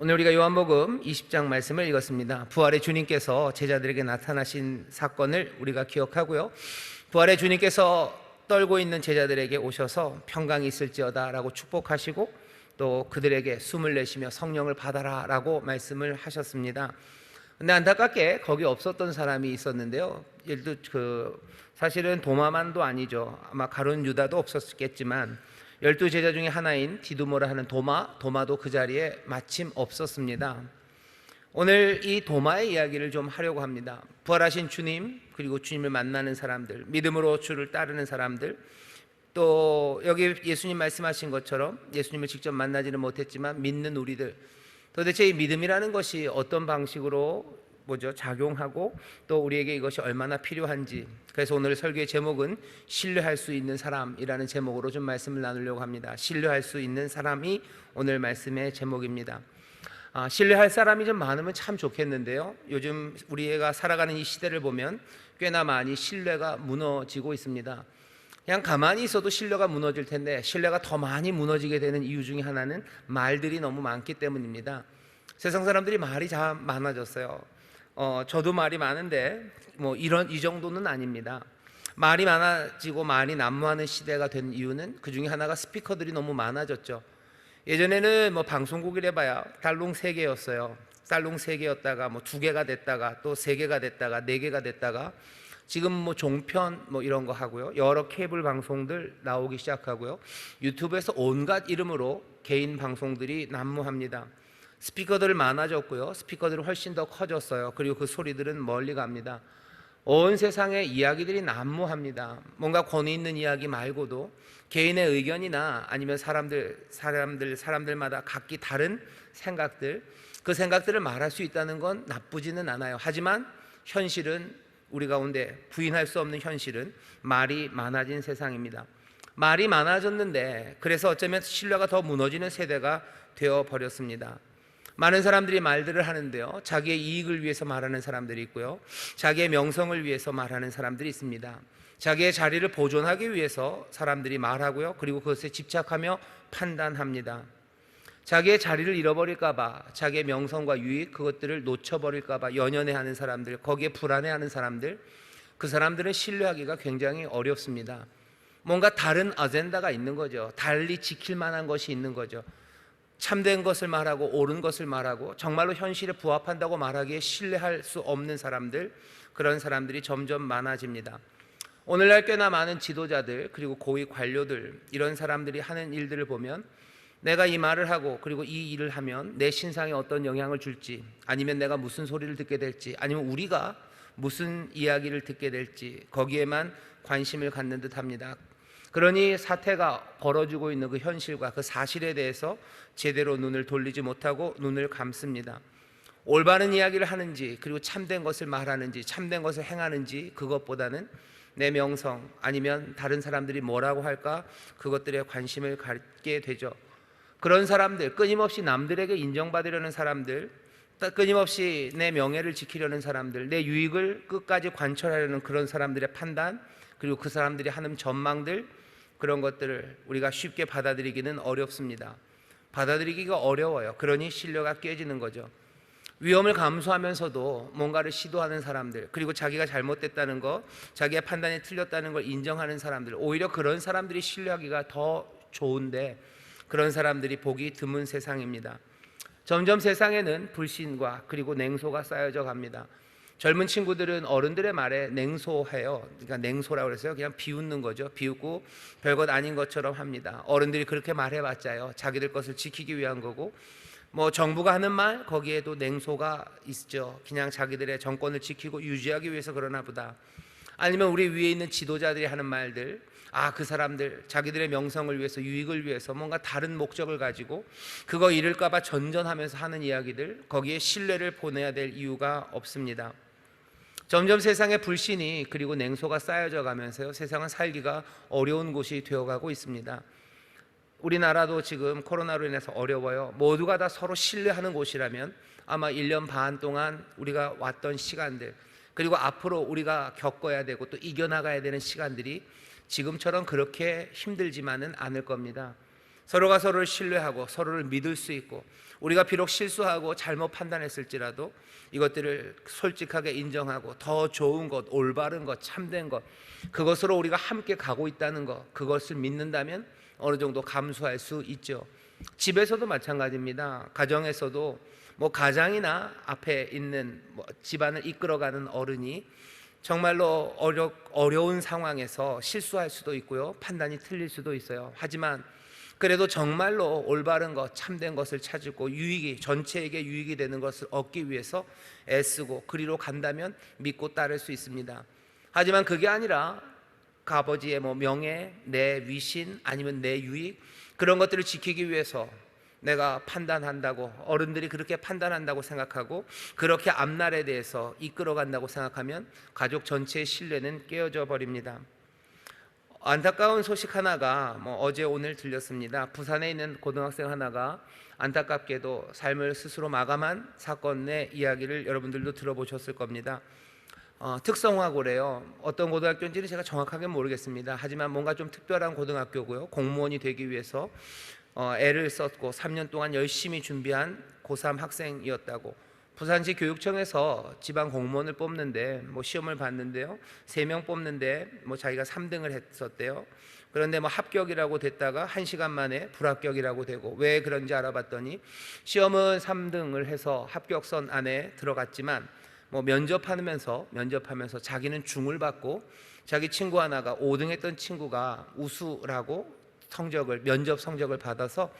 오늘 우리가 요한복음 20장 말씀을 읽었습니다. 부활의 주님께서 제자들에게 나타나신 사건을 우리가 기억하고요, 부활의 주님께서 떨고 있는 제자들에게 오셔서 평강이 있을지어다 라고 축복하시고 또 그들에게 숨을 내쉬며 성령을 받아라 라고 말씀을 하셨습니다. 근데 안타깝게 거기 없었던 사람이 있었는데요. 사실은 도마만도 아니죠. 아마 가룟 유다도 없었겠지만 12제자 중에 하나인 디두모라 하는 도마도 그 자리에 마침 없었습니다. 오늘 이 도마의 이야기를 좀 하려고 합니다. 부활하신 주님, 그리고 주님을 만나는 사람들, 믿음으로 주를 따르는 사람들, 또 여기 예수님 말씀하신 것처럼 예수님을 직접 만나지는 못했지만 믿는 우리들, 도대체 이 믿음이라는 것이 어떤 방식으로 작용하고 또 우리에게 이것이 얼마나 필요한지, 그래서 오늘 설교의 제목은 신뢰할 수 있는 사람이라는 제목으로 좀 말씀을 나누려고 합니다. 신뢰할 수 있는 사람이 오늘 말씀의 제목입니다. 신뢰할 사람이 좀 많으면 참 좋겠는데요, 요즘 우리가 살아가는 이 시대를 보면 꽤나 많이 신뢰가 무너지고 있습니다. 그냥 가만히 있어도 신뢰가 무너질 텐데 신뢰가 더 많이 무너지게 되는 이유 중에 하나는 말들이 너무 많기 때문입니다. 세상 사람들이 말이 참 많아졌어요. 저도 말이 많은데 이 정도는 아닙니다. 말이 많아지고 말이 난무하는 시대가 된 이유는 그 중에 하나가 스피커들이 너무 많아졌죠. 예전에는 방송국을 해봐야 달롱 3개였어요. 달롱 3개였다가 2개가 됐다가 또 3개가 됐다가 4개가 됐다가 지금 종편 이런 거 하고요, 여러 케이블 방송들 나오기 시작하고요, 유튜브에서 온갖 이름으로 개인 방송들이 난무합니다. 스피커들 많아졌고요, 스피커들은 훨씬 더 커졌어요. 그리고 그 소리들은 멀리 갑니다. 온 세상에 이야기들이 난무합니다. 뭔가 권위 있는 이야기 말고도 개인의 의견이나 아니면 사람들마다 각기 다른 생각들, 그 생각들을 말할 수 있다는 건 나쁘지는 않아요. 하지만 현실은, 우리 가운데 부인할 수 없는 현실은 말이 많아진 세상입니다. 말이 많아졌는데 그래서 어쩌면 신뢰가 더 무너지는 세대가 되어버렸습니다. 많은 사람들이 말들을 하는데요, 자기의 이익을 위해서 말하는 사람들이 있고요, 자기의 명성을 위해서 말하는 사람들이 있습니다. 자기의 자리를 보존하기 위해서 사람들이 말하고요, 그리고 그것에 집착하며 판단합니다. 자기의 자리를 잃어버릴까봐, 자기의 명성과 유익, 그것들을 놓쳐버릴까봐 연연해하는 사람들, 거기에 불안해하는 사람들, 그 사람들은 신뢰하기가 굉장히 어렵습니다. 뭔가 다른 아젠다가 있는 거죠. 달리 지킬 만한 것이 있는 거죠. 참된 것을 말하고 옳은 것을 말하고 정말로 현실에 부합한다고 말하기에 신뢰할 수 없는 사람들, 그런 사람들이 점점 많아집니다. 오늘날 꽤나 많은 지도자들, 그리고 고위 관료들, 이런 사람들이 하는 일들을 보면 내가 이 말을 하고 그리고 이 일을 하면 내 신상에 어떤 영향을 줄지, 아니면 내가 무슨 소리를 듣게 될지, 아니면 우리가 무슨 이야기를 듣게 될지, 거기에만 관심을 갖는 듯 합니다. 그러니 사태가 벌어지고 있는 그 현실과 그 사실에 대해서 제대로 눈을 돌리지 못하고 눈을 감습니다. 올바른 이야기를 하는지, 그리고 참된 것을 말하는지, 참된 것을 행하는지, 그것보다는 내 명성, 아니면 다른 사람들이 뭐라고 할까, 그것들에 관심을 갖게 되죠. 그런 사람들, 끊임없이 남들에게 인정받으려는 사람들, 끊임없이 내 명예를 지키려는 사람들, 내 유익을 끝까지 관철하려는 그런 사람들의 판단, 그리고 그 사람들이 하는 전망들, 그런 것들을 우리가 쉽게 받아들이기는 어렵습니다. 받아들이기가 어려워요. 그러니 신뢰가 깨지는 거죠. 위험을 감수하면서도 뭔가를 시도하는 사람들, 그리고 자기가 잘못됐다는 것, 자기의 판단이 틀렸다는 걸 인정하는 사람들, 오히려 그런 사람들이 신뢰하기가 더 좋은데 그런 사람들이 보기 드문 세상입니다. 점점 세상에는 불신과 그리고 냉소가 쌓여져 갑니다. 젊은 친구들은 어른들의 말에 냉소해요. 그러니까 냉소라고 그랬어요. 그냥 비웃는 거죠. 비웃고 별것 아닌 것처럼 합니다. 어른들이 그렇게 말해봤자요, 자기들 것을 지키기 위한 거고, 정부가 하는 말, 거기에도 냉소가 있죠. 그냥 자기들의 정권을 지키고 유지하기 위해서 그러나 보다. 아니면 우리 위에 있는 지도자들이 하는 말들, 그 사람들 자기들의 명성을 위해서, 유익을 위해서 뭔가 다른 목적을 가지고 그거 잃을까봐 전전하면서 하는 이야기들, 거기에 신뢰를 보내야 될 이유가 없습니다. 점점 세상에 불신이 그리고 냉소가 쌓여져 가면서요, 세상은 살기가 어려운 곳이 되어가고 있습니다. 우리나라도 지금 코로나로 인해서 어려워요. 모두가 다 서로 신뢰하는 곳이라면 아마 1년 반 동안 우리가 왔던 시간들, 그리고 앞으로 우리가 겪어야 되고 또 이겨나가야 되는 시간들이 지금처럼 그렇게 힘들지만은 않을 겁니다. 서로가 서로를 신뢰하고 서로를 믿을 수 있고, 우리가 비록 실수하고 잘못 판단했을지라도 이것들을 솔직하게 인정하고 더 좋은 것, 올바른 것, 참된 것, 그것으로 우리가 함께 가고 있다는 것, 그것을 믿는다면 어느 정도 감수할 수 있죠. 집에서도 마찬가지입니다. 가정에서도 가장이나 앞에 있는 집안을 이끌어가는 어른이 정말로 어려운 상황에서 실수할 수도 있고요, 판단이 틀릴 수도 있어요. 하지만 그래도 정말로 올바른 것, 참된 것을 찾고 전체에게 유익이 되는 것을 얻기 위해서 애쓰고 그리로 간다면 믿고 따를 수 있습니다. 하지만 그게 아니라 그 아버지의 명예, 내 위신, 아니면 내 유익, 그런 것들을 지키기 위해서 내가 판단한다고, 어른들이 그렇게 판단한다고 생각하고 그렇게 앞날에 대해서 이끌어간다고 생각하면 가족 전체의 신뢰는 깨어져 버립니다. 안타까운 소식 하나가 어제 오늘 들렸습니다. 부산에 있는 고등학생 하나가 안타깝게도 삶을 스스로 마감한 사건의 이야기를 여러분들도 들어보셨을 겁니다. 특성화고래요. 어떤 고등학교인지는 제가 정확하게 모르겠습니다. 하지만 뭔가 좀 특별한 고등학교고요, 공무원이 되기 위해서 애를 썼고 3년 동안 열심히 준비한 고3 학생이었다고. 부산시 교육청에서 지방 공무원을 뽑는데 시험을 봤는데요, 3명 뽑는데 자기가 3등을 했었대요. 그런데 합격이라고 됐다가 1시간 만에 불합격이라고 되고, 왜 그런지 알아봤더니 시험은 3등을 해서 합격선 안에 들어갔지만 면접하면서 자기는 중을 받고 자기 친구 하나가 5등 했던 친구가 우수라고 면접 성적을 받아서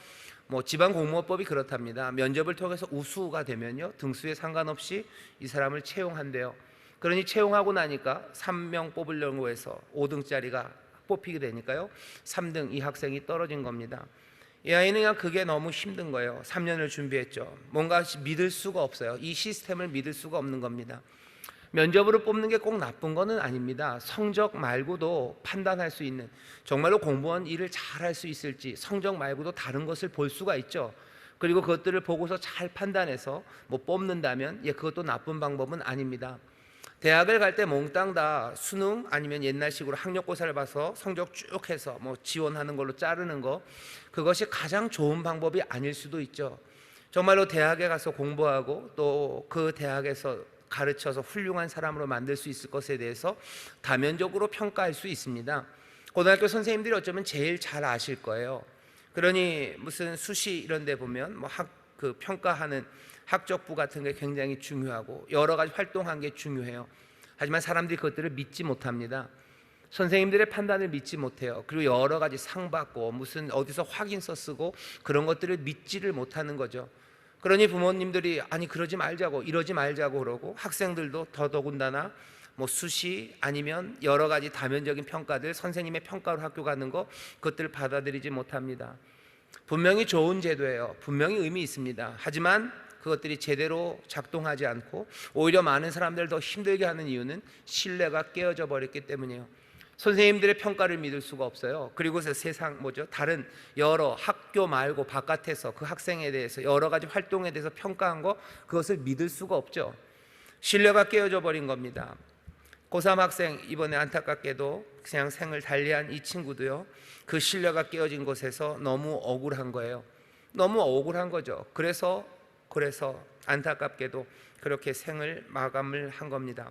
지방 공무원법이 그렇답니다. 면접을 통해서 우수가 되면요, 등수에 상관없이 이 사람을 채용한대요. 그러니 채용하고 나니까 3명 뽑으려고 해서 5등짜리가 뽑히게 되니까요, 3등 이 학생이 떨어진 겁니다. 이 아이는 그냥 그게 너무 힘든 거예요. 3년을 준비했죠. 뭔가 믿을 수가 없어요. 이 시스템을 믿을 수가 없는 겁니다. 면접으로 뽑는 게 꼭 나쁜 거는 아닙니다. 성적 말고도 판단할 수 있는, 정말로 공무원 일을 잘할 수 있을지 성적 말고도 다른 것을 볼 수가 있죠. 그리고 그것들을 보고서 잘 판단해서 뽑는다면 그것도 나쁜 방법은 아닙니다. 대학을 갈 때 몽땅 다 수능 아니면 옛날식으로 학력고사를 봐서 성적 쭉 해서 지원하는 걸로 자르는 거, 그것이 가장 좋은 방법이 아닐 수도 있죠. 정말로 대학에 가서 공부하고 또 그 대학에서 가르쳐서 훌륭한 사람으로 만들 수 있을 것에 대해서 다면적으로 평가할 수 있습니다. 고등학교 선생님들이 어쩌면 제일 잘 아실 거예요. 그러니 무슨 수시 이런 데 보면 평가하는 학적부 같은 게 굉장히 중요하고 여러 가지 활동한 게 중요해요. 하지만 사람들이 그것들을 믿지 못합니다. 선생님들의 판단을 믿지 못해요. 그리고 여러 가지 상 받고 무슨 어디서 확인서 쓰고 그런 것들을 믿지를 못하는 거죠. 그러니 부모님들이 아니 그러지 말자고, 이러지 말자고 그러고, 학생들도 더더군다나 수시 아니면 여러 가지 다면적인 평가들, 선생님의 평가로 학교 가는 거, 그것들을 받아들이지 못합니다. 분명히 좋은 제도예요. 분명히 의미 있습니다. 하지만 그것들이 제대로 작동하지 않고 오히려 많은 사람들을 더 힘들게 하는 이유는 신뢰가 깨어져 버렸기 때문이에요. 선생님들의 평가를 믿을 수가 없어요. 그리고 다른 여러 학교 말고 바깥에서 그 학생에 대해서 여러 가지 활동에 대해서 평가한 거, 그것을 믿을 수가 없죠. 신뢰가 깨어져 버린 겁니다. 고3 학생, 이번에 안타깝게도 그냥 생을 달리한 이 친구도요, 그 신뢰가 깨어진 곳에서 너무 억울한 거예요. 너무 억울한 거죠. 그래서 안타깝게도 그렇게 생을 마감을 한 겁니다.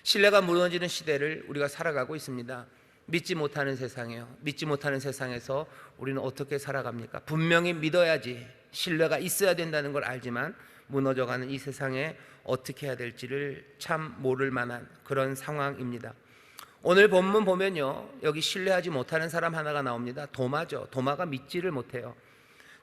신뢰가 무너지는 시대를 우리가 살아가고 있습니다. 믿지 못하는 세상이에요. 믿지 못하는 세상에서 우리는 어떻게 살아갑니까? 분명히 믿어야지, 신뢰가 있어야 된다는 걸 알지만 무너져가는 이 세상에 어떻게 해야 될지를 참 모를 만한 그런 상황입니다. 오늘 본문 보면요, 여기 신뢰하지 못하는 사람 하나가 나옵니다. 도마죠. 도마가 믿지를 못해요.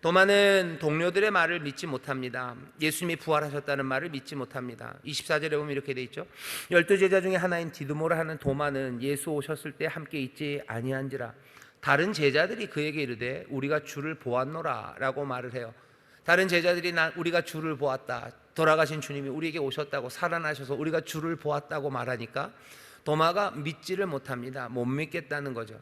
도마는 동료들의 말을 믿지 못합니다. 예수님이 부활하셨다는 말을 믿지 못합니다. 24절에 보면 이렇게 돼 있죠. 12제자 중에 하나인 디두모라 하는 도마는 예수 오셨을 때 함께 있지 아니한지라. 다른 제자들이 그에게 이르되 우리가 주를 보았노라 라고 말을 해요. 다른 제자들이 우리가 주를 보았다, 돌아가신 주님이 우리에게 오셨다고, 살아나셔서 우리가 주를 보았다고 말하니까 도마가 믿지를 못합니다. 못 믿겠다는 거죠.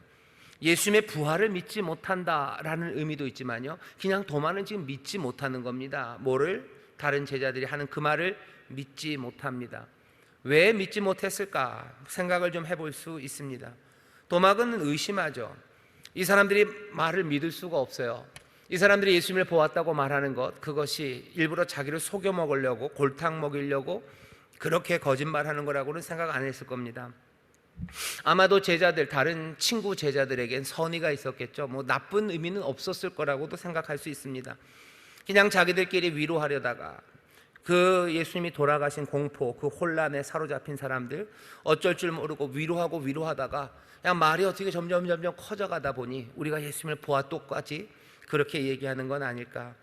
예수님의 부활을 믿지 못한다라는 의미도 있지만요, 그냥 도마는 지금 믿지 못하는 겁니다. 뭐를? 다른 제자들이 하는 그 말을 믿지 못합니다. 왜 믿지 못했을까 생각을 좀 해볼 수 있습니다. 도마는 의심하죠. 이 사람들이 말을 믿을 수가 없어요. 이 사람들이 예수님을 보았다고 말하는 것, 그것이 일부러 자기를 속여 먹으려고, 골탕 먹이려고 그렇게 거짓말하는 거라고는 생각 안 했을 겁니다. 아마도 제자들, 다른 친구 제자들에겐 선의가 있었겠죠. 뭐 나쁜 의미는 없었을 거라고도 생각할 수 있습니다. 그냥 자기들끼리 위로하려다가 그 예수님이 돌아가신 공포, 그 혼란에 사로잡힌 사람들, 어쩔 줄 모르고 위로하다가 그냥 말이 어떻게 점점 커져가다 보니 우리가 예수님을 보았도까지 그렇게 얘기하는 건 아닐까.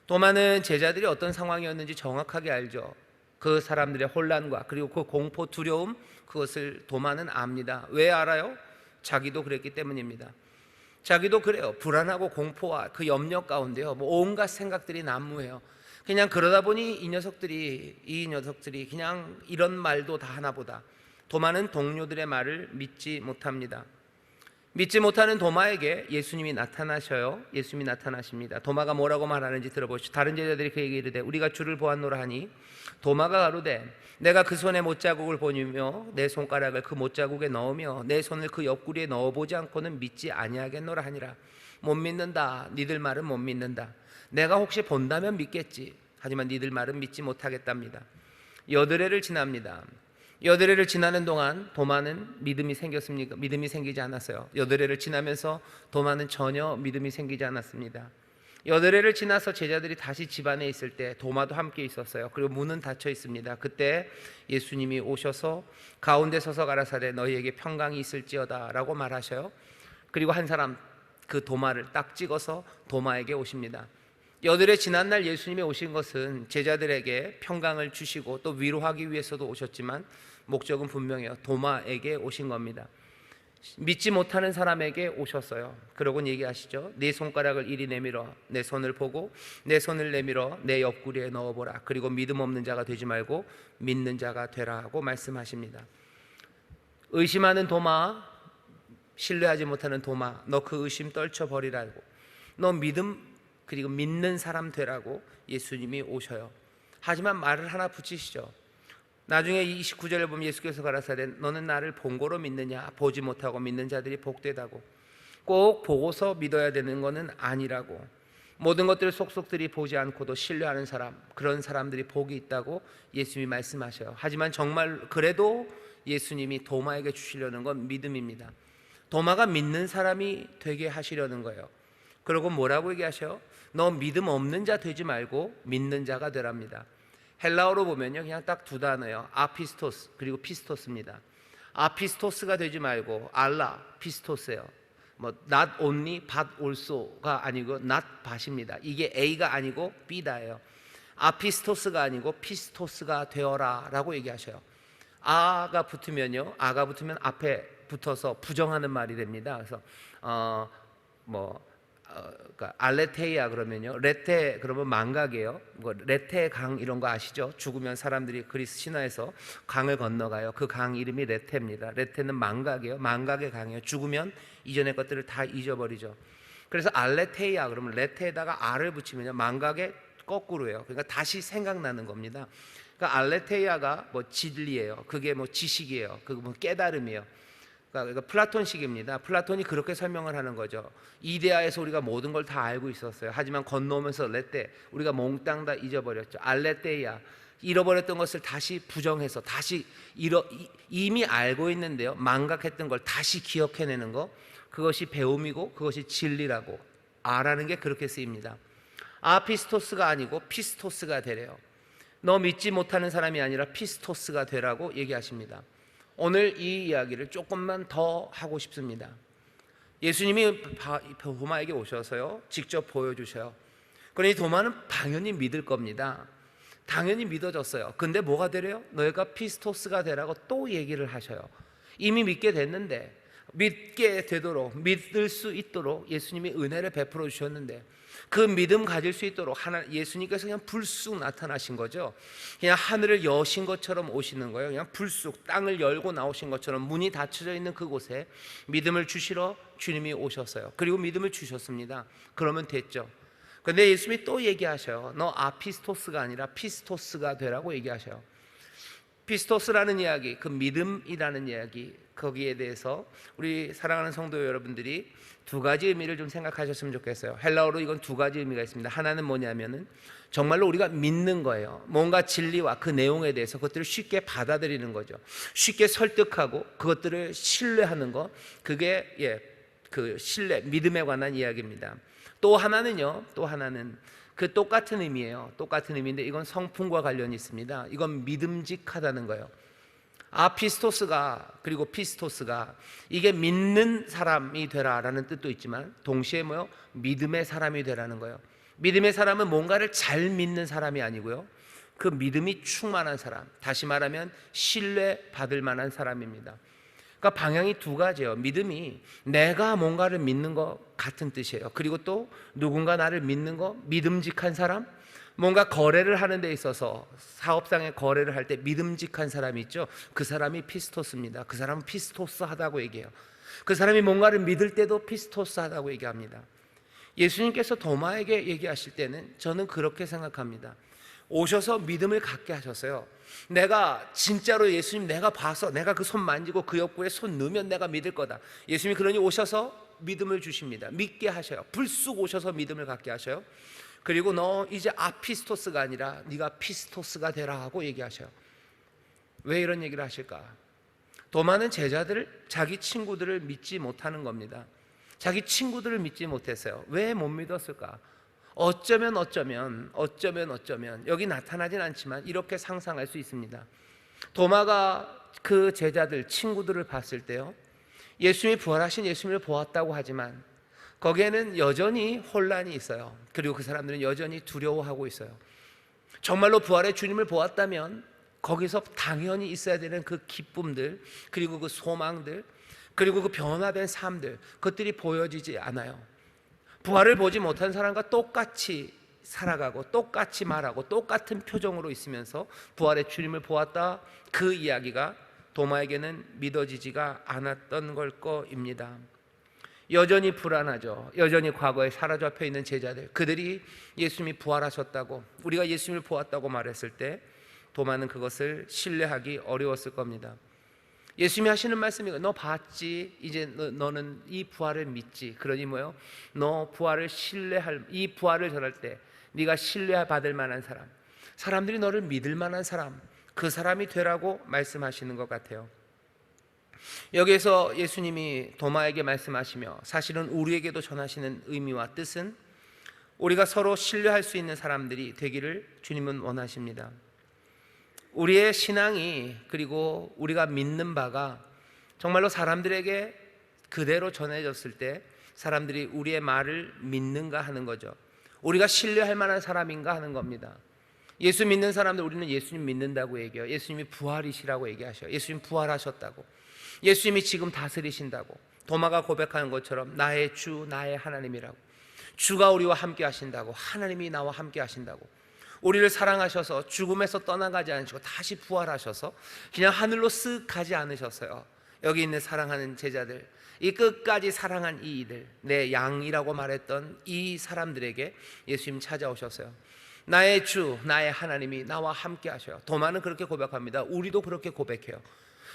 도마는 제자들이 어떤 상황이었는지 정확하게 알죠. 그 사람들의 혼란과 그리고 그 공포, 두려움, 그것을 도마는 압니다. 왜 알아요? 자기도 그랬기 때문입니다. 자기도 그래요. 불안하고 공포와 그 염려 가운데요, 뭐 온갖 생각들이 난무해요. 그냥 그러다 보니 이 녀석들이 그냥 이런 말도 다 하나보다. 도마는 동료들의 말을 믿지 못합니다. 믿지 못하는 도마에게 예수님이 나타나셔요. 예수님이 나타나십니다. 도마가 뭐라고 말하는지 들어보시죠. 다른 제자들이 그에게 이르되 우리가 주를 보았노라 하니 도마가 가로되 내가 그 손에 못자국을 보며 내 손가락을 그 못자국에 넣으며 내 손을 그 옆구리에 넣어보지 않고는 믿지 아니하겠노라 하니라. 못 믿는다. 니들 말은 못 믿는다. 내가 혹시 본다면 믿겠지. 하지만 니들 말은 믿지 못하겠답니다. 여드레를 지납니다. 여드레를 지나는 동안 도마는 믿음이 생겼습니까? 믿음이 생기지 않았어요. 여드레를 지나면서 도마는 전혀 믿음이 생기지 않았습니다. 여드레를 지나서 제자들이 다시 집 안에 있을 때 도마도 함께 있었어요. 그리고 문은 닫혀 있습니다. 그때 예수님이 오셔서 가운데 서서 가라사대 너희에게 평강이 있을지어다 라고 말하셔요. 그리고 한 사람 그 도마를 딱 찍어서 도마에게 오십니다. 여드레 지난 날 예수님이 오신 것은 제자들에게 평강을 주시고 또 위로하기 위해서도 오셨지만 목적은 분명해요. 도마에게 오신 겁니다. 믿지 못하는 사람에게 오셨어요. 그러곤 얘기하시죠. 네 손가락을 이리 내밀어 내 손을 보고 내 손을 내밀어 내 옆구리에 넣어보라. 그리고 믿음 없는 자가 되지 말고 믿는 자가 되라고 말씀하십니다. 의심하는 도마, 신뢰하지 못하는 도마, 너 그 의심 떨쳐버리라고, 너 믿음 그리고 믿는 사람 되라고 예수님이 오셔요. 하지만 말을 하나 붙이시죠. 나중에 29절을 보면 예수께서 가라사대 너는 나를 본 거로 믿느냐, 보지 못하고 믿는 자들이 복되다고. 꼭 보고서 믿어야 되는 것은 아니라고. 모든 것들을 속속들이 보지 않고도 신뢰하는 사람, 그런 사람들이 복이 있다고 예수님이 말씀하셔요. 하지만 정말 그래도 예수님이 도마에게 주시려는 건 믿음입니다. 도마가 믿는 사람이 되게 하시려는 거예요. 그리고 뭐라고 얘기하셔요? 너 믿음 없는 자 되지 말고 믿는 자가 되랍니다. 헬라어로 보면요, 그냥 딱 두 단어예요. 아피스토스 그리고 피스토스입니다. 아피스토스가 되지 말고 알라 피스토스예요. 뭐 not only but also가 아니고 not but입니다. 이게 A가 아니고 B다예요. 아피스토스가 아니고 피스토스가 되어라라고 얘기하셔요. 아가 붙으면요, 아가 붙으면 앞에 붙어서 부정하는 말이 됩니다. 그래서 그러니까 알레테이아 그러면요, 레테 그러면 망각이에요. 뭐 레테 강 이런 거 아시죠? 죽으면 사람들이 그리스 신화에서 강을 건너가요. 그 강 이름이 레테입니다. 레테는 망각이에요. 망각의 강이에요. 죽으면 이전의 것들을 다 잊어버리죠. 그래서 알레테이아 그러면 레테에다가 알을 붙이면요, 망각의 거꾸로예요. 그러니까 다시 생각나는 겁니다. 그러니까 알레테이아가 뭐 진리예요. 그게 뭐 지식이에요. 그게 뭐 깨달음이에요. 그러니까 플라톤식입니다. 플라톤이 그렇게 설명을 하는 거죠. 이데아에서 우리가 모든 걸 다 알고 있었어요. 하지만 건너오면서 레테, 우리가 몽땅 다 잊어버렸죠. 알레테이아, 잃어버렸던 것을 다시 부정해서 다시 이미 알고 있는데요, 망각했던 걸 다시 기억해내는 거, 그것이 배움이고 그것이 진리라고. 아라는 게 그렇게 쓰입니다. 아피스토스가 아니고 피스토스가 되래요. 너 믿지 못하는 사람이 아니라 피스토스가 되라고 얘기하십니다. 오늘 이 이야기를 조금만 더 하고 싶습니다. 예수님이 도마에게 오셔서요, 직접 보여주셔요. 그러니 도마는 당연히 믿을 겁니다. 당연히 믿어졌어요. 근데 뭐가 되래요? 너희가 피스토스가 되라고 또 얘기를 하셔요. 이미 믿게 됐는데, 믿게 되도록, 믿을 수 있도록 예수님이 은혜를 베풀어 주셨는데, 그 믿음 가질 수 있도록 예수님께서 그냥 불쑥 나타나신 거죠. 그냥 하늘을 여신 것처럼 오시는 거예요. 그냥 불쑥 땅을 열고 나오신 것처럼 문이 닫혀져 있는 그곳에 믿음을 주시러 주님이 오셨어요. 그리고 믿음을 주셨습니다. 그러면 됐죠. 근데 예수님이 또 얘기하셔요. 너 아피스토스가 아니라 피스토스가 되라고 얘기하셔요. 피스토스라는 이야기, 그 믿음이라는 이야기, 거기에 대해서 우리 사랑하는 성도 여러분들이 두 가지 의미를 좀 생각하셨으면 좋겠어요. 헬라어로 이건 두 가지 의미가 있습니다. 하나는 뭐냐면은 정말로 우리가 믿는 거예요. 뭔가 진리와 그 내용에 대해서 그것들을 쉽게 받아들이는 거죠. 쉽게 설득하고 그것들을 신뢰하는 것, 그게 그 신뢰, 믿음에 관한 이야기입니다. 또 하나는 그 똑같은 의미예요. 똑같은 의미인데 이건 성품과 관련이 있습니다. 이건 믿음직하다는 거예요. 아피스토스가, 그리고 피스토스가, 이게 믿는 사람이 되라라는 뜻도 있지만 동시에 믿음의 사람이 되라는 거예요. 믿음의 사람은 뭔가를 잘 믿는 사람이 아니고요, 그 믿음이 충만한 사람, 다시 말하면 신뢰받을 만한 사람입니다. 그러니까 방향이 두 가지예요. 믿음이 내가 뭔가를 믿는 것 같은 뜻이에요. 그리고 또 누군가 나를 믿는 것, 믿음직한 사람, 뭔가 거래를 하는 데 있어서 사업상의 거래를 할 때 믿음직한 사람이 있죠. 그 사람이 피스토스입니다. 그 사람은 피스토스하다고 얘기해요. 그 사람이 뭔가를 믿을 때도 피스토스하다고 얘기합니다. 예수님께서 도마에게 얘기하실 때는 저는 그렇게 생각합니다. 오셔서 믿음을 갖게 하셨어요. 내가 진짜로 예수님 내가 봐서 내가 그 손 만지고 그 옆구리에 손 넣으면 내가 믿을 거다. 예수님이 그러니 오셔서 믿음을 주십니다. 믿게 하셔요. 불쑥 오셔서 믿음을 갖게 하셔요. 그리고 너 이제 아피스토스가 아니라 네가 피스토스가 되라 하고 얘기하셔요. 왜 이런 얘기를 하실까? 도마는 자기 친구들을 믿지 못하는 겁니다. 자기 친구들을 믿지 못했어요. 왜 못 믿었을까? 어쩌면 여기 나타나진 않지만 이렇게 상상할 수 있습니다. 도마가 그 제자들, 친구들을 봤을 때요, 예수님이 부활하신 예수님을 보았다고 하지만 거기에는 여전히 혼란이 있어요. 그리고 그 사람들은 여전히 두려워하고 있어요. 정말로 부활의 주님을 보았다면 거기서 당연히 있어야 되는 그 기쁨들, 그리고 그 소망들, 그리고 그 변화된 삶들, 그것들이 보여지지 않아요. 부활을 보지 못한 사람과 똑같이 살아가고 똑같이 말하고 똑같은 표정으로 있으면서 부활의 주님을 보았다, 그 이야기가 도마에게는 믿어지지가 않았던 걸 거입니다. 여전히 불안하죠. 여전히 과거에 사로잡혀 있는 제자들, 그들이 예수님이 부활하셨다고, 우리가 예수님을 보았다고 말했을 때 도마는 그것을 신뢰하기 어려웠을 겁니다. 예수님이 하시는 말씀이 너 봤지? 이제 너는 이 부활을 믿지? 그러니 너 부활을 신뢰할, 이 부활을 전할 때 네가 신뢰받을 만한 사람, 사람들이 너를 믿을 만한 사람, 그 사람이 되라고 말씀하시는 것 같아요. 여기에서 예수님이 도마에게 말씀하시며 사실은 우리에게도 전하시는 의미와 뜻은 우리가 서로 신뢰할 수 있는 사람들이 되기를 주님은 원하십니다. 우리의 신앙이, 그리고 우리가 믿는 바가 정말로 사람들에게 그대로 전해졌을 때 사람들이 우리의 말을 믿는가 하는 거죠. 우리가 신뢰할 만한 사람인가 하는 겁니다. 예수 믿는 사람들, 우리는 예수님 믿는다고 얘기해요. 예수님이 부활이시라고 얘기하셔요. 예수님 부활하셨다고, 예수님이 지금 다스리신다고, 도마가 고백하는 것처럼 나의 주, 나의 하나님이라고, 주가 우리와 함께 하신다고, 하나님이 나와 함께 하신다고, 우리를 사랑하셔서 죽음에서 떠나가지 않으시고 다시 부활하셔서 그냥 하늘로 쓱 가지 않으셨어요. 여기 있는 사랑하는 제자들, 이 끝까지 사랑한 이들, 내 양이라고 말했던 이 사람들에게 예수님 찾아오셨어요. 나의 주, 나의 하나님이 나와 함께 하셔요. 도마는 그렇게 고백합니다. 우리도 그렇게 고백해요.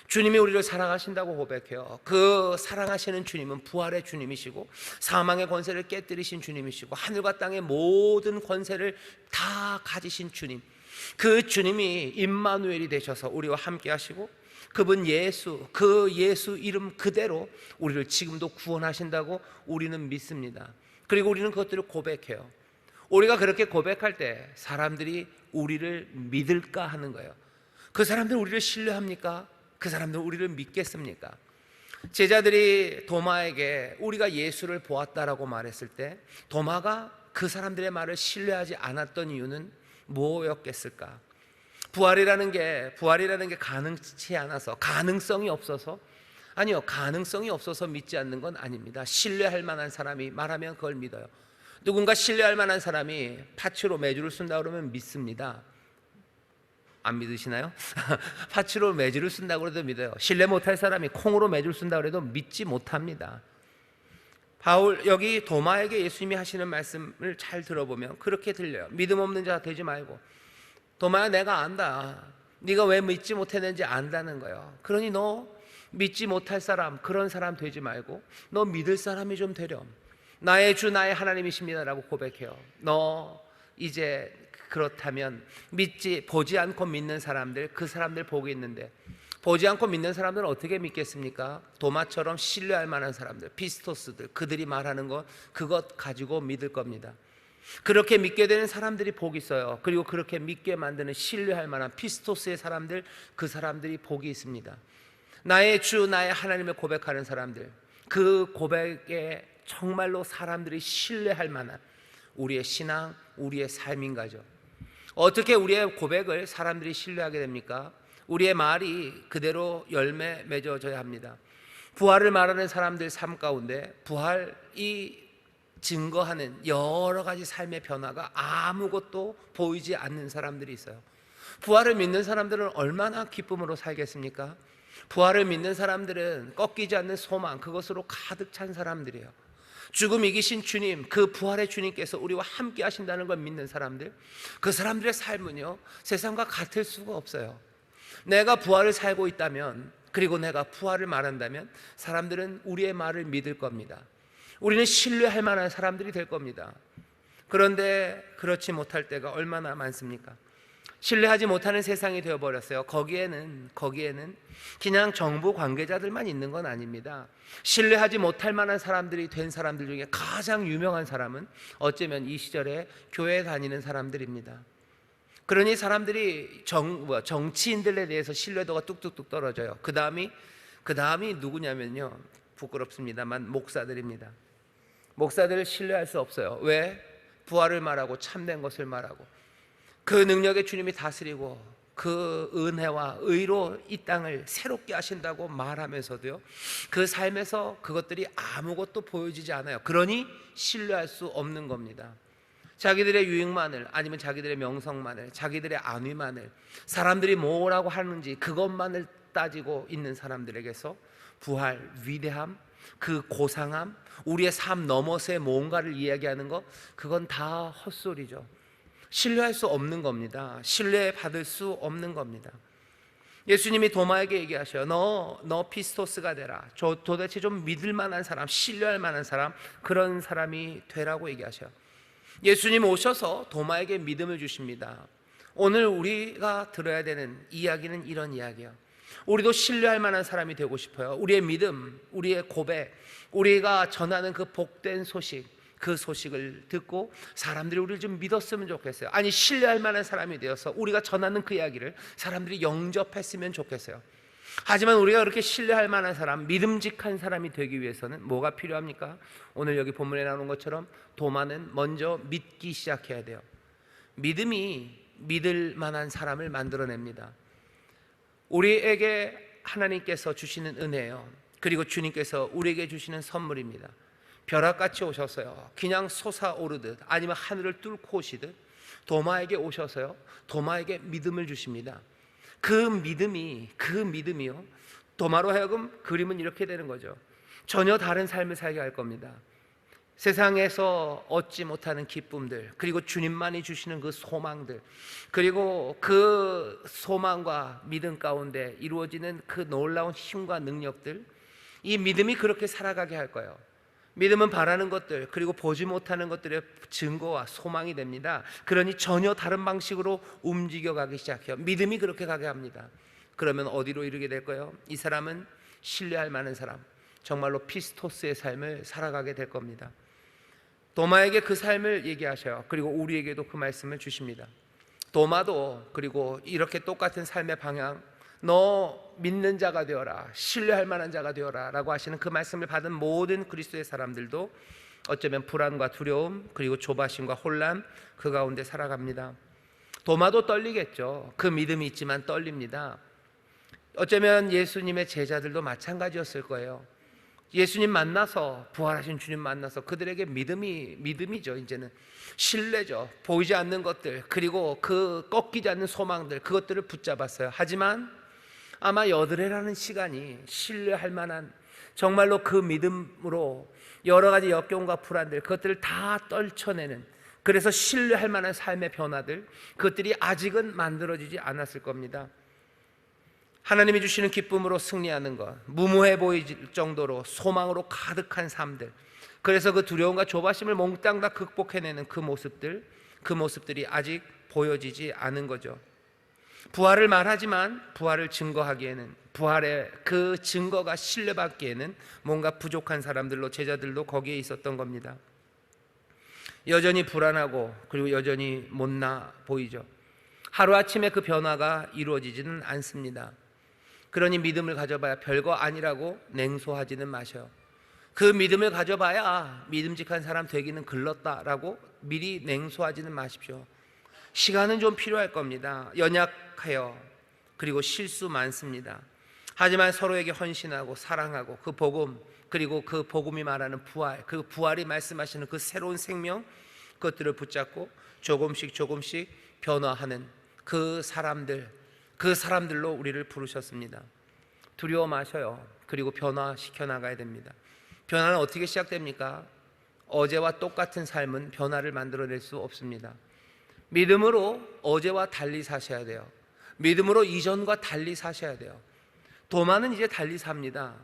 주님이 우리를 사랑하신다고 고백해요. 그 사랑하시는 주님은 부활의 주님이시고 사망의 권세를 깨뜨리신 주님이시고 하늘과 땅의 모든 권세를 다 가지신 주님, 그 주님이 임마누엘이 되셔서 우리와 함께 하시고 그분 예수, 그 예수 이름 그대로 우리를 지금도 구원하신다고 우리는 믿습니다. 그리고 우리는 그것들을 고백해요. 우리가 그렇게 고백할 때 사람들이 우리를 믿을까 하는 거예요. 그 사람들 우리를 신뢰합니까? 그 사람들 우리를 믿겠습니까? 제자들이 도마에게 우리가 예수를 보았다라고 말했을 때 도마가 그 사람들의 말을 신뢰하지 않았던 이유는 뭐였겠을까? 부활이라는 게 가능치 않아서, 가능성이 없어서? 아니요, 가능성이 없어서 믿지 않는 건 아닙니다. 신뢰할 만한 사람이 말하면 그걸 믿어요. 누군가 신뢰할 만한 사람이 파츠로 매주를 쓴다 그러면 믿습니다. 안 믿으시나요? 파츠로 매주를 쓴다고 해도 믿어요. 신뢰 못할 사람이 콩으로 매주를 쓴다고 해도 믿지 못합니다. 여기 도마에게 예수님이 하시는 말씀을 잘 들어보면 그렇게 들려요. 믿음 없는 자 되지 말고, 도마야 내가 안다. 네가 왜 믿지 못했는지 안다는 거예요. 그러니 너 믿지 못할 사람, 그런 사람 되지 말고 너 믿을 사람이 좀 되렴. 나의 주 나의 하나님이십니다라고 고백해요. 너 이제 그렇다면 보지 않고 믿는 사람들, 그 사람들 복이 있는데, 보지 않고 믿는 사람들은 어떻게 믿겠습니까? 도마처럼 신뢰할 만한 사람들, 피스토스들, 그들이 말하는 것, 그것 가지고 믿을 겁니다. 그렇게 믿게 되는 사람들이 복이 있어요. 그리고 그렇게 믿게 만드는 신뢰할 만한 피스토스의 사람들, 그 사람들이 복이 있습니다. 나의 주 나의 하나님을 고백하는 사람들, 그 고백에 정말로 사람들이 신뢰할 만한 우리의 신앙, 우리의 삶인가죠. 어떻게 우리의 고백을 사람들이 신뢰하게 됩니까? 우리의 말이 그대로 열매 맺어져야 합니다. 부활을 말하는 사람들 삶 가운데 부활이 증거하는 여러 가지 삶의 변화가 아무것도 보이지 않는 사람들이 있어요. 부활을 믿는 사람들은 얼마나 기쁨으로 살겠습니까? 부활을 믿는 사람들은 꺾이지 않는 소망, 그것으로 가득 찬 사람들이에요. 죽음 이기신 주님, 그 부활의 주님께서 우리와 함께 하신다는 걸 믿는 사람들, 그 사람들의 삶은요, 세상과 같을 수가 없어요. 내가 부활을 살고 있다면, 그리고 내가 부활을 말한다면 사람들은 우리의 말을 믿을 겁니다. 우리는 신뢰할 만한 사람들이 될 겁니다. 그런데 그렇지 못할 때가 얼마나 많습니까? 신뢰하지 못하는 세상이 되어버렸어요. 거기에는 그냥 정부 관계자들만 있는 건 아닙니다. 신뢰하지 못할 만한 사람들이 된 사람들 중에 가장 유명한 사람은 어쩌면 이 시절에 교회에 다니는 사람들입니다. 그러니 사람들이 정치인들에 대해서 신뢰도가 뚝뚝뚝 떨어져요. 그 다음이 누구냐면요, 부끄럽습니다만 목사들입니다. 목사들을 신뢰할 수 없어요. 왜? 부활을 말하고 참된 것을 말하고 그 능력의 주님이 다스리고 그 은혜와 의로 이 땅을 새롭게 하신다고 말하면서도요, 그 삶에서 그것들이 아무것도 보여지지 않아요. 그러니 신뢰할 수 없는 겁니다. 자기들의 유익만을, 아니면 자기들의 명성만을, 자기들의 안위만을, 사람들이 뭐라고 하는지 그것만을 따지고 있는 사람들에게서 부활, 위대함, 그 고상함, 우리의 삶 넘어서의 뭔가를 이야기하는 것, 그건 다 헛소리죠. 신뢰할 수 없는 겁니다. 신뢰받을 수 없는 겁니다. 예수님이 도마에게 얘기하셔요. 너 피스토스가 되라. 도대체 좀 믿을 만한 사람, 신뢰할 만한 사람, 그런 사람이 되라고 얘기하셔요. 예수님 오셔서 도마에게 믿음을 주십니다. 오늘 우리가 들어야 되는 이야기는 이런 이야기예요. 우리도 신뢰할 만한 사람이 되고 싶어요. 우리의 믿음, 우리의 고백, 우리가 전하는 그 복된 소식, 그 소식을 듣고 사람들이 우리를 좀 믿었으면 좋겠어요. 아니, 신뢰할 만한 사람이 되어서 우리가 전하는 그 이야기를 사람들이 영접했으면 좋겠어요. 하지만 우리가 그렇게 신뢰할 만한 사람, 믿음직한 사람이 되기 위해서는 뭐가 필요합니까? 오늘 여기 본문에 나오는 것처럼 도마는 먼저 믿기 시작해야 돼요. 믿음이 믿을 만한 사람을 만들어냅니다. 우리에게 하나님께서 주시는 은혜예요. 그리고 주님께서 우리에게 주시는 선물입니다. 벼락같이 오셔서요, 그냥 솟아오르듯 아니면 하늘을 뚫고 오시듯 도마에게 오셔서요, 도마에게 믿음을 주십니다. 그 믿음이요, 도마로 하여금 그림은 이렇게 되는 거죠. 전혀 다른 삶을 살게 할 겁니다. 세상에서 얻지 못하는 기쁨들, 그리고 주님만이 주시는 그 소망들, 그리고 그 소망과 믿음 가운데 이루어지는 그 놀라운 힘과 능력들, 이 믿음이 그렇게 살아가게 할 거예요. 믿음은 바라는 것들, 그리고 보지 못하는 것들의 증거와 소망이 됩니다. 그러니 전혀 다른 방식으로 움직여가기 시작해요. 믿음이 그렇게 가게 합니다. 그러면 어디로 이르게 될까요? 이 사람은 신뢰할 만한 사람, 정말로 피스토스의 삶을 살아가게 될 겁니다. 도마에게 그 삶을 얘기하셔요. 그리고 우리에게도 그 말씀을 주십니다. 도마도 그리고 이렇게 똑같은 삶의 방향, 너 믿는 자가 되어라, 신뢰할 만한 자가 되어라 라고 하시는 그 말씀을 받은 모든 그리스도의 사람들도 어쩌면 불안과 두려움, 그리고 조바심과 혼란, 그 가운데 살아갑니다. 도마도 떨리겠죠. 그 믿음이 있지만 떨립니다. 어쩌면 예수님의 제자들도 마찬가지였을 거예요. 예수님 만나서, 부활하신 주님 만나서 그들에게 믿음이죠. 이제는 신뢰죠. 보이지 않는 것들, 그리고 그 꺾이지 않는 소망들, 그것들을 붙잡았어요. 하지만 아마 여드레라는 시간이 신뢰할 만한, 정말로 그 믿음으로 여러 가지 역경과 불안들, 그것들을 다 떨쳐내는, 그래서 신뢰할 만한 삶의 변화들, 그것들이 아직은 만들어지지 않았을 겁니다. 하나님이 주시는 기쁨으로 승리하는 것, 무모해 보일 정도로 소망으로 가득한 삶들, 그래서 그 두려움과 조바심을 몽땅 다 극복해내는 그 모습들이 아직 보여지지 않은 거죠. 부활을 말하지만 부활을 증거하기에는, 부활의 그 증거가 신뢰받기에는 뭔가 부족한 사람들로, 제자들도 거기에 있었던 겁니다. 여전히 불안하고 그리고 여전히 못나 보이죠. 하루아침에 그 변화가 이루어지지는 않습니다. 그러니 믿음을 가져봐야 별거 아니라고 냉소하지는 마셔요. 그 믿음을 가져봐야 믿음직한 사람 되기는 글렀다라고 미리 냉소하지는 마십시오. 시간은 좀 필요할 겁니다. 연약해요. 그리고 실수 많습니다. 하지만 서로에게 헌신하고 사랑하고 그 복음, 그리고 그 복음이 말하는 부활, 그 부활이 말씀하시는 그 새로운 생명, 그것들을 붙잡고 조금씩 변화하는 그 사람들로 우리를 부르셨습니다. 두려워 마셔요. 그리고 변화시켜 나가야 됩니다. 변화는 어떻게 시작됩니까? 어제와 똑같은 삶은 변화를 만들어낼 수 없습니다. 믿음으로 어제와 달리 사셔야 돼요. 믿음으로 이전과 달리 사셔야 돼요. 도마는 이제 달리 삽니다.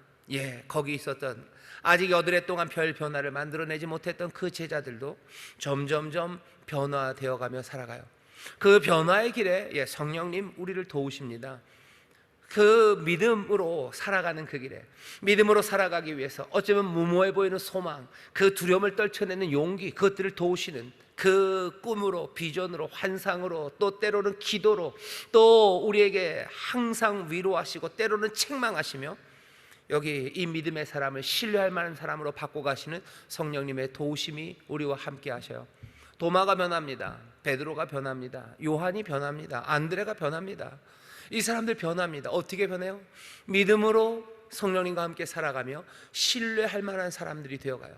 거기 있었던, 아직 여드레 동안 별 변화를 만들어내지 못했던 그 제자들도 점점점 변화되어 가며 살아가요. 그 변화의 길에 성령님 우리를 도우십니다. 그 믿음으로 살아가는 그 길에, 믿음으로 살아가기 위해서 어쩌면 무모해 보이는 소망, 그 두려움을 떨쳐내는 용기, 그것들을 도우시는 그 꿈으로, 비전으로, 환상으로, 또 때로는 기도로, 또 우리에게 항상 위로하시고 때로는 책망하시며 여기 이 믿음의 사람을 신뢰할 만한 사람으로 바꿔가시는 성령님의 도우심이 우리와 함께 하셔요. 도마가 변합니다. 베드로가 변합니다. 요한이 변합니다. 안드레가 변합니다. 이 사람들 변합니다. 어떻게 변해요? 믿음으로 성령님과 함께 살아가며 신뢰할 만한 사람들이 되어가요.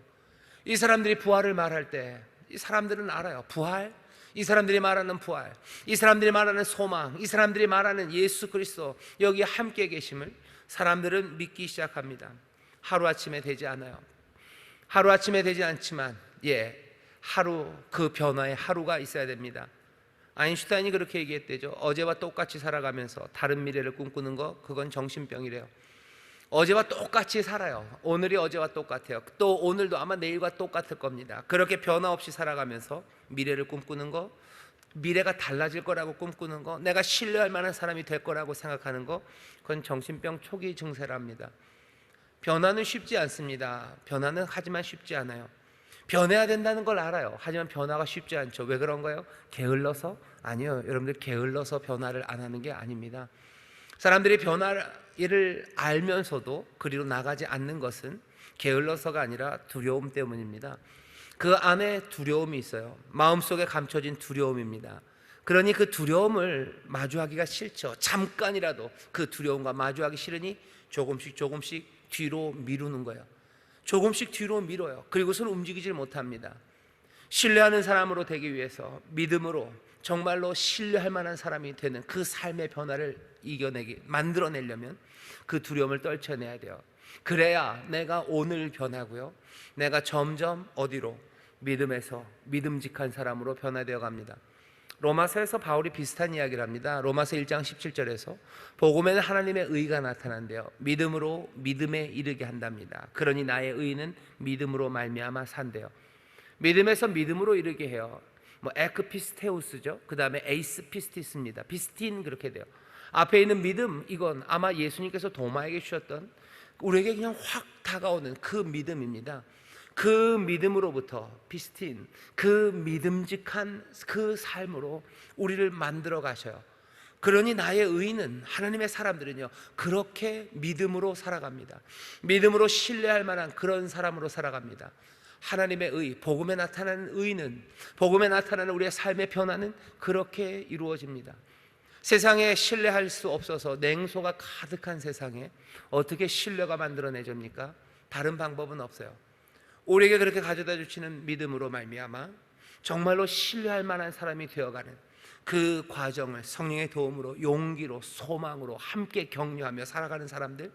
이 사람들이 부활을 말할 때 이 사람들은 알아요. 부활, 이 사람들이 말하는 부활, 이 사람들이 말하는 소망, 이 사람들이 말하는 예수 그리스도, 여기 함께 계심을 사람들은 믿기 시작합니다. 하루아침에 되지 않아요. 하루아침에 되지 않지만 하루, 그 변화의 하루가 있어야 됩니다. 아인슈타인이 그렇게 얘기했대죠. 어제와 똑같이 살아가면서 다른 미래를 꿈꾸는 거, 그건 정신병이래요. 어제와 똑같이 살아요. 오늘이 어제와 똑같아요. 또 오늘도 아마 내일과 똑같을 겁니다. 그렇게 변화 없이 살아가면서 미래를 꿈꾸는 거, 미래가 달라질 거라고 꿈꾸는 거, 내가 신뢰할 만한 사람이 될 거라고 생각하는 거, 그건 정신병 초기 증세랍니다. 변화는 쉽지 않습니다. 변화는 하지만 쉽지 않아요. 변해야 된다는 걸 알아요. 하지만 변화가 쉽지 않죠. 왜 그런가요? 게을러서? 아니요, 여러분들 게을러서 변화를 안 하는 게 아닙니다. 사람들이 변화를 알면서도 그리로 나가지 않는 것은 게을러서가 아니라 두려움 때문입니다. 그 안에 두려움이 있어요. 마음속에 감춰진 두려움입니다. 그러니 그 두려움을 마주하기가 싫죠. 잠깐이라도 그 두려움과 마주하기 싫으니 조금씩 뒤로 미루는 거예요. 조금씩 뒤로 밀어요. 그리고서는 움직이질 못합니다. 신뢰하는 사람으로 되기 위해서 믿음으로 정말로 신뢰할 만한 사람이 되는 그 삶의 변화를 만들어내려면 그 두려움을 떨쳐내야 돼요. 그래야 내가 오늘 변하고요, 내가 점점 어디로? 믿음에서 믿음직한 사람으로 변화되어 갑니다. 로마서에서 바울이 비슷한 이야기를 합니다. 로마서 1장 17절에서 복음에는 하나님의 의가 나타난대요. 믿음으로 믿음에 이르게 한답니다. 그러니 나의 의는 믿음으로 말미암아 산대요. 믿음에서 믿음으로 이르게 해요. 에크피스테우스죠. 그 다음에 에이스피스티스입니다. 비스틴, 그렇게 돼요. 앞에 있는 믿음, 이건 아마 예수님께서 도마에게 주셨던 우리에게 그냥 확 다가오는 그 믿음입니다. 그 믿음으로부터 비스틴, 그 믿음직한 그 삶으로 우리를 만들어 가셔요. 그러니 나의 의는, 하나님의 사람들은요, 그렇게 믿음으로 살아갑니다. 믿음으로 신뢰할 만한 그런 사람으로 살아갑니다. 하나님의 의, 복음에 나타나는 의는, 복음에 나타나는 우리의 삶의 변화는 그렇게 이루어집니다. 세상에 신뢰할 수 없어서 냉소가 가득한 세상에 어떻게 신뢰가 만들어내집니까? 다른 방법은 없어요. 우리에게 그렇게 가져다 주시는 믿음으로 말미암아 정말로 신뢰할 만한 사람이 되어가는 그 과정을 성령의 도움으로, 용기로, 소망으로 함께 격려하며 살아가는 사람들,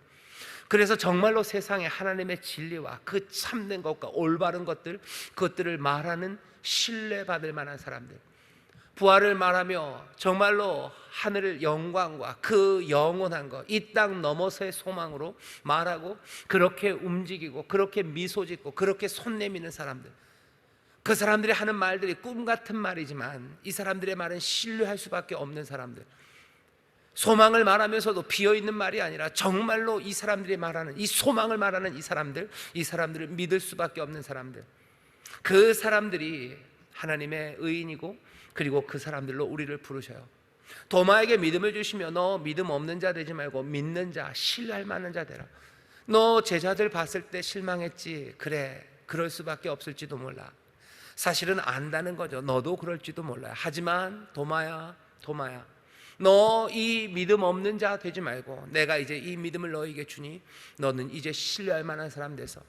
그래서 정말로 세상에 하나님의 진리와 그 참된 것과 올바른 것들, 그것들을 말하는 신뢰받을 만한 사람들, 부활을 말하며 정말로 하늘의 영광과 그 영원한 것, 이 땅 너머서의 소망으로 말하고 그렇게 움직이고 그렇게 미소 짓고 그렇게 손 내미는 사람들, 그 사람들이 하는 말들이 꿈 같은 말이지만 이 사람들의 말은 신뢰할 수밖에 없는 사람들, 소망을 말하면서도 비어있는 말이 아니라 정말로 이 사람들이 말하는 이 소망을 말하는 이 사람들을 믿을 수밖에 없는 사람들, 그 사람들이 하나님의 의인이고 그리고 그 사람들로 우리를 부르셔요. 도마에게 믿음을 주시며 너 믿음 없는 자 되지 말고 믿는 자, 신뢰할 만한 자 되라. 너 제자들 봤을 때 실망했지. 그래, 그럴 수밖에 없을지도 몰라. 사실은 안다는 거죠. 너도 그럴지도 몰라요. 하지만 도마야, 너 이 믿음 없는 자 되지 말고 내가 이제 이 믿음을 너에게 주니 너는 이제 신뢰할 만한 사람 돼서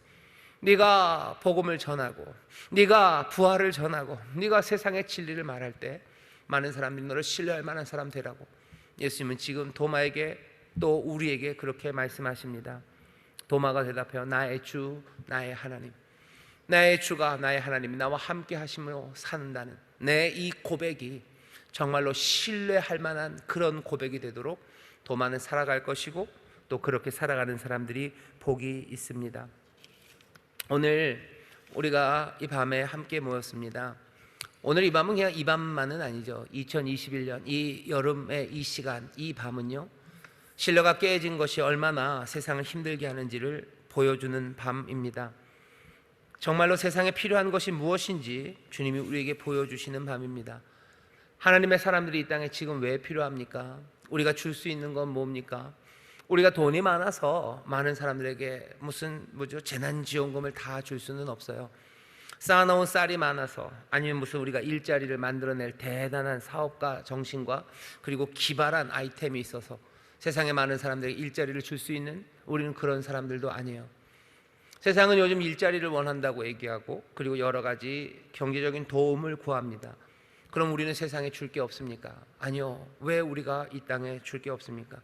네가 복음을 전하고 네가 부활을 전하고 네가 세상의 진리를 말할 때 많은 사람들이 너를 신뢰할 만한 사람 되라고 예수님은 지금 도마에게 또 우리에게 그렇게 말씀하십니다. 도마가 대답해요. 나의 주, 나의 하나님, 나의 주가 나의 하나님이 나와 함께 하심으로 산다는 내 이 고백이 정말로 신뢰할 만한 그런 고백이 되도록 도마는 살아갈 것이고 또 그렇게 살아가는 사람들이 복이 있습니다. 오늘 우리가 이 밤에 함께 모였습니다. 오늘 이 밤은 그냥 이 밤만은 아니죠. 2021년 이 여름의 이 시간, 이 밤은요, 신뢰가 깨진 것이 얼마나 세상을 힘들게 하는지를 보여주는 밤입니다. 정말로 세상에 필요한 것이 무엇인지 주님이 우리에게 보여주시는 밤입니다. 하나님의 사람들이 이 땅에 지금 왜 필요합니까? 우리가 줄 수 있는 건 뭡니까? 우리가 돈이 많아서 많은 사람들에게 재난지원금을 다 줄 수는 없어요. 쌓아놓은 쌀이 많아서, 아니면 우리가 일자리를 만들어낼 대단한 사업가 정신과 그리고 기발한 아이템이 있어서 세상에 많은 사람들에게 일자리를 줄 수 있는 우리는 그런 사람들도 아니에요. 세상은 요즘 일자리를 원한다고 얘기하고 그리고 여러 가지 경제적인 도움을 구합니다. 그럼 우리는 세상에 줄 게 없습니까? 아니요. 왜 우리가 이 땅에 줄 게 없습니까?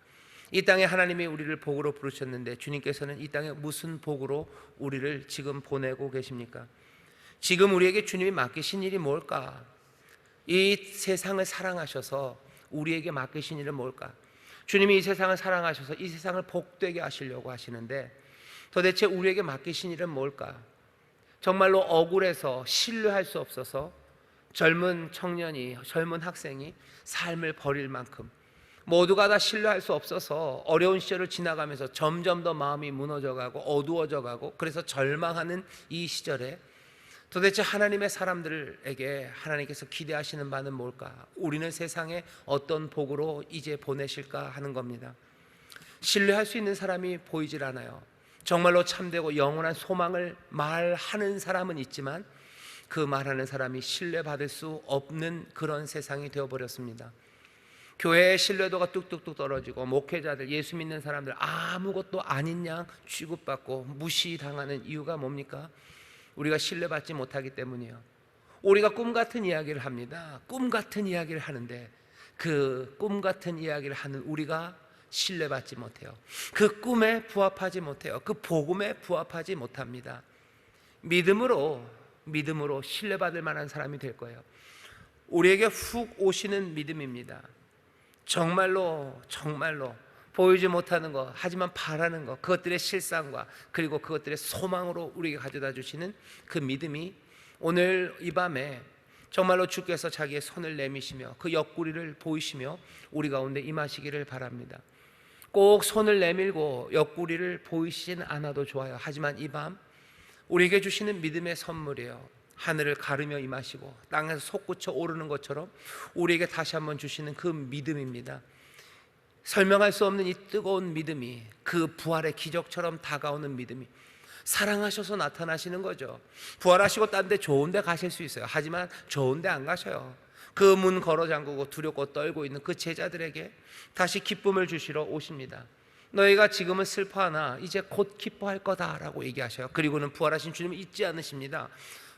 이 땅에 하나님이 우리를 복으로 부르셨는데 주님께서는 이 땅에 무슨 복으로 우리를 지금 보내고 계십니까? 지금 우리에게 주님이 맡기신 일이 뭘까? 이 세상을 사랑하셔서 우리에게 맡기신 일은 뭘까? 주님이 이 세상을 사랑하셔서 이 세상을 복되게 하시려고 하시는데 도대체 우리에게 맡기신 일은 뭘까? 정말로 억울해서 신뢰할 수 없어서 젊은 청년이, 젊은 학생이 삶을 버릴 만큼 모두가 다 신뢰할 수 없어서 어려운 시절을 지나가면서 점점 더 마음이 무너져가고 어두워져가고 그래서 절망하는 이 시절에 도대체 하나님의 사람들에게 하나님께서 기대하시는 바는 뭘까? 우리는 세상에 어떤 복으로 이제 보내실까 하는 겁니다. 신뢰할 수 있는 사람이 보이질 않아요. 정말로 참되고 영원한 소망을 말하는 사람은 있지만 그 말하는 사람이 신뢰받을 수 없는 그런 세상이 되어버렸습니다. 교회의 신뢰도가 뚝뚝뚝 떨어지고 목회자들, 예수 믿는 사람들 아무것도 아닌 양 취급받고 무시당하는 이유가 뭡니까? 우리가 신뢰받지 못하기 때문이에요. 우리가 꿈 같은 이야기를 합니다. 꿈 같은 이야기를 하는데 그 꿈 같은 이야기를 하는 우리가 신뢰받지 못해요. 그 꿈에 부합하지 못해요. 그 복음에 부합하지 못합니다. 믿음으로 신뢰받을 만한 사람이 될 거예요. 우리에게 훅 오시는 믿음입니다. 정말로 보이지 못하는 것, 하지만 바라는 것, 그것들의 실상과 그리고 그것들의 소망으로 우리에게 가져다 주시는 그 믿음이 오늘 이 밤에 정말로 주께서 자기의 손을 내미시며 그 옆구리를 보이시며 우리 가운데 임하시기를 바랍니다. 꼭 손을 내밀고 옆구리를 보이시진 않아도 좋아요. 하지만 이 밤 우리에게 주시는 믿음의 선물이에요. 하늘을 가르며 임하시고 땅에서 솟구쳐 오르는 것처럼 우리에게 다시 한번 주시는 그 믿음입니다. 설명할 수 없는 이 뜨거운 믿음이, 그 부활의 기적처럼 다가오는 믿음이 사랑하셔서 나타나시는 거죠. 부활하시고 딴 데 좋은 데 가실 수 있어요. 하지만 좋은 데 안 가셔요. 그 문 걸어 잠그고 두렵고 떨고 있는 그 제자들에게 다시 기쁨을 주시러 오십니다. 너희가 지금은 슬퍼하나 이제 곧 기뻐할 거다라고 얘기하셔요. 그리고는 부활하신 주님을 잊지 않으십니다.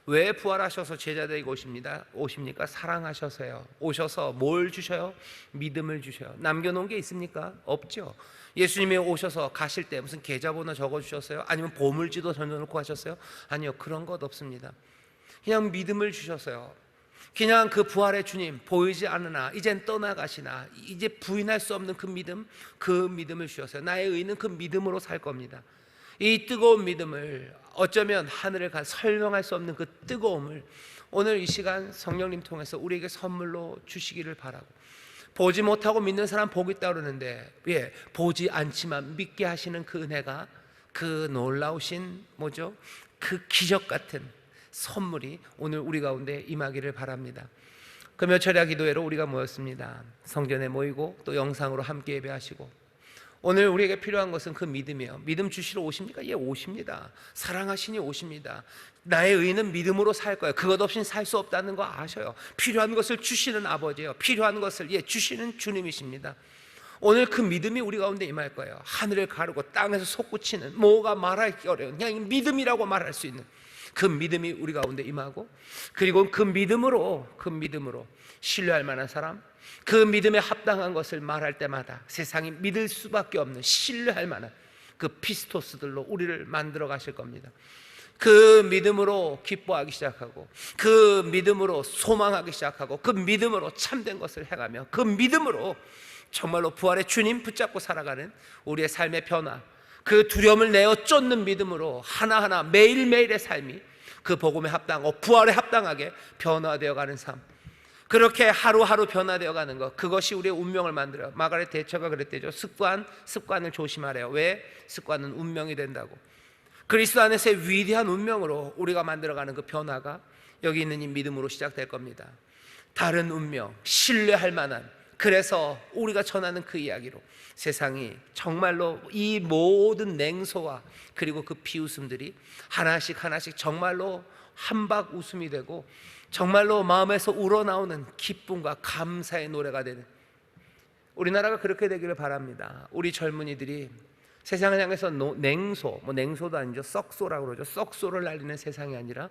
왜 부활하셔서 제자들에게 오십니까? 사랑하셔서요. 오셔서 뭘 주셔요? 믿음을 주셔요. 남겨놓은 게 있습니까? 없죠. 예수님이 오셔서 가실 때 무슨 계좌번호 적어주셨어요? 아니면 보물지도 던져놓고 하셨어요? 아니요, 그런 것 없습니다. 그냥 믿음을 주셨어요. 그냥 그 부활의 주님 보이지 않으나 이젠 떠나가시나 이제 부인할 수 없는 그 믿음, 그 믿음을 주셨어요. 나의 의는 그 믿음으로 살 겁니다. 이 뜨거운 믿음을, 어쩌면 하늘을 가 설명할 수 없는 그 뜨거움을 오늘 이 시간 성령님 통해서 우리에게 선물로 주시기를 바라고, 보지 못하고 믿는 사람 복이 있다고 그러는데, 보지 않지만 믿게 하시는 그 은혜가, 그 놀라우신 그 기적 같은 선물이 오늘 우리 가운데 임하기를 바랍니다. 그 몇차례 기도회로 우리가 모였습니다. 성전에 모이고 또 영상으로 함께 예배하시고, 오늘 우리에게 필요한 것은 그 믿음이에요. 믿음 주시러 오십니까? 예, 오십니다. 사랑하시니 오십니다. 나의 의는 믿음으로 살 거예요. 그것 없이는 살 수 없다는 거 아셔요. 필요한 것을 주시는 아버지예요. 필요한 것을 주시는 주님이십니다. 오늘 그 믿음이 우리 가운데 임할 거예요. 하늘을 가르고 땅에서 솟구치는, 뭐가 말하기 어려운, 그냥 믿음이라고 말할 수 있는 그 믿음이 우리 가운데 임하고, 그리고 그 믿음으로 신뢰할 만한 사람, 그 믿음에 합당한 것을 말할 때마다 세상이 믿을 수밖에 없는, 신뢰할 만한 그 피스토스들로 우리를 만들어 가실 겁니다. 그 믿음으로 기뻐하기 시작하고, 그 믿음으로 소망하기 시작하고, 그 믿음으로 참된 것을 행하며, 그 믿음으로 정말로 부활의 주님 붙잡고 살아가는 우리의 삶의 변화, 그 두려움을 내어 쫓는 믿음으로 하나하나 매일매일의 삶이 그 복음에 합당하고 부활에 합당하게 변화되어 가는 삶, 그렇게 하루하루 변화되어 가는 것, 그것이 우리의 운명을 만들어요. 마가렛 대처가 그랬대죠. 습관을 조심하래요. 왜? 습관은 운명이 된다고. 그리스도 안에서의 위대한 운명으로 우리가 만들어가는 그 변화가 여기 있는 이 믿음으로 시작될 겁니다. 다른 운명, 신뢰할 만한, 그래서 우리가 전하는 그 이야기로 세상이 정말로 이 모든 냉소와 그리고 그 비웃음들이 하나씩 정말로 한박 웃음이 되고, 정말로 마음에서 우러나오는 기쁨과 감사의 노래가 되는 우리나라가 그렇게 되기를 바랍니다. 우리 젊은이들이 세상을 향해서 냉소도 아니죠, 썩소라고 그러죠. 썩소를 날리는 세상이 아니라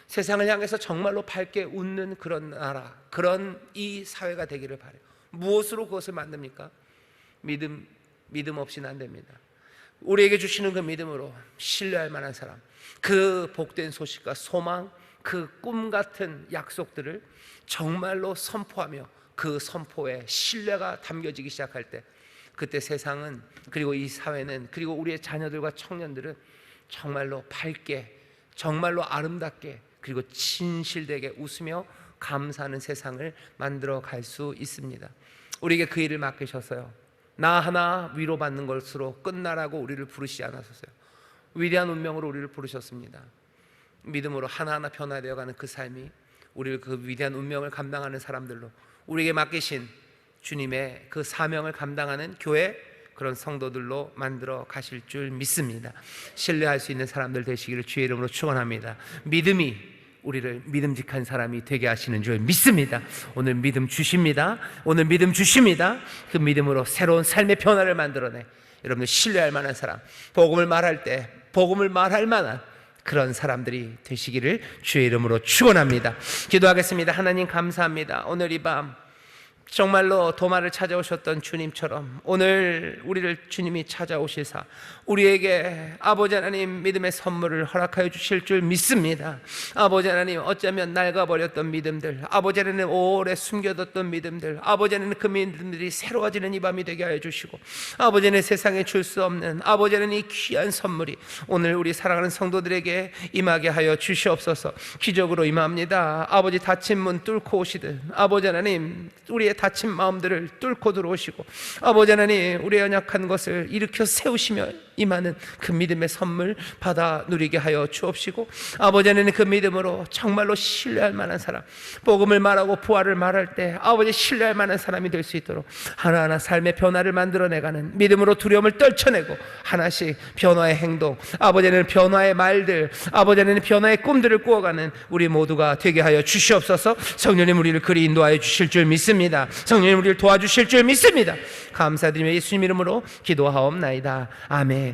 세상을 향해서 정말로 밝게 웃는 그런 나라, 그런 이 사회가 되기를 바라요. 무엇으로 그것을 만듭니까? 믿음 없이는 안 됩니다. 우리에게 주시는 그 믿음으로 신뢰할 만한 사람, 그 복된 소식과 소망, 그 꿈 같은 약속들을 정말로 선포하며 그 선포에 신뢰가 담겨지기 시작할 때, 그때 세상은, 그리고 이 사회는, 그리고 우리의 자녀들과 청년들은 정말로 밝게, 정말로 아름답게, 그리고 진실되게 웃으며 감사하는 세상을 만들어 갈 수 있습니다. 우리에게 그 일을 맡기셨어요. 나 하나 위로받는 것으로 끝나라고 우리를 부르시지 않았었어요. 위대한 운명으로 우리를 부르셨습니다. 믿음으로 하나하나 변화되어가는 그 삶이 우리를 그 위대한 운명을 감당하는 사람들로, 우리에게 맡기신 주님의 그 사명을 감당하는 교회, 그런 성도들로 만들어 가실 줄 믿습니다. 신뢰할 수 있는 사람들 되시기를 주의 이름으로 축원합니다. 믿음이 우리를 믿음직한 사람이 되게 하시는 줄 믿습니다. 오늘 믿음 주십니다. 그 믿음으로 새로운 삶의 변화를 만들어내 여러분들 신뢰할 만한 사람, 복음을 말할 때 복음을 말할 만한 그런 사람들이 되시기를 주의 이름으로 축원합니다. 기도하겠습니다. 하나님 감사합니다. 오늘 이 밤 정말로 도마를 찾아오셨던 주님처럼 오늘 우리를 주님이 찾아오시사 우리에게 아버지 하나님 믿음의 선물을 허락하여 주실 줄 믿습니다. 아버지 하나님, 어쩌면 낡아버렸던 믿음들, 아버지 하나님 오래 숨겨뒀던 믿음들, 아버지 하나님 그 믿음들이 새로워지는 이 밤이 되게 하여 주시고, 아버지 하나님 세상에 줄 수 없는 아버지 하나님 이 귀한 선물이 오늘 우리 사랑하는 성도들에게 임하게 하여 주시옵소서. 기적으로 임합니다. 아버지 닫힌 문 뚫고 오시듯 아버지 하나님 우리의 닫힌 마음들을 뚫고 들어오시고, 아버지 하나님 우리의 연약한 것을 일으켜 세우시며 임하는 그 믿음의 선물 받아 누리게 하여 주옵시고, 아버지 하나님 그 믿음으로 정말로 신뢰할 만한 사람, 복음을 말하고 부활을 말할 때 아버지 신뢰할 만한 사람이 될 수 있도록 하나하나 삶의 변화를 만들어내가는, 믿음으로 두려움을 떨쳐내고 하나씩 변화의 행동, 아버지 하나님 변화의 말들, 아버지 하나님 변화의 꿈들을 꾸어가는 우리 모두가 되게 하여 주시옵소서. 성령님 우리를 그리 인도하여 주실 줄 믿습니다. 성령님 우리를 도와주실 줄 믿습니다. 감사드리며 예수님 이름으로 기도하옵나이다. 아멘.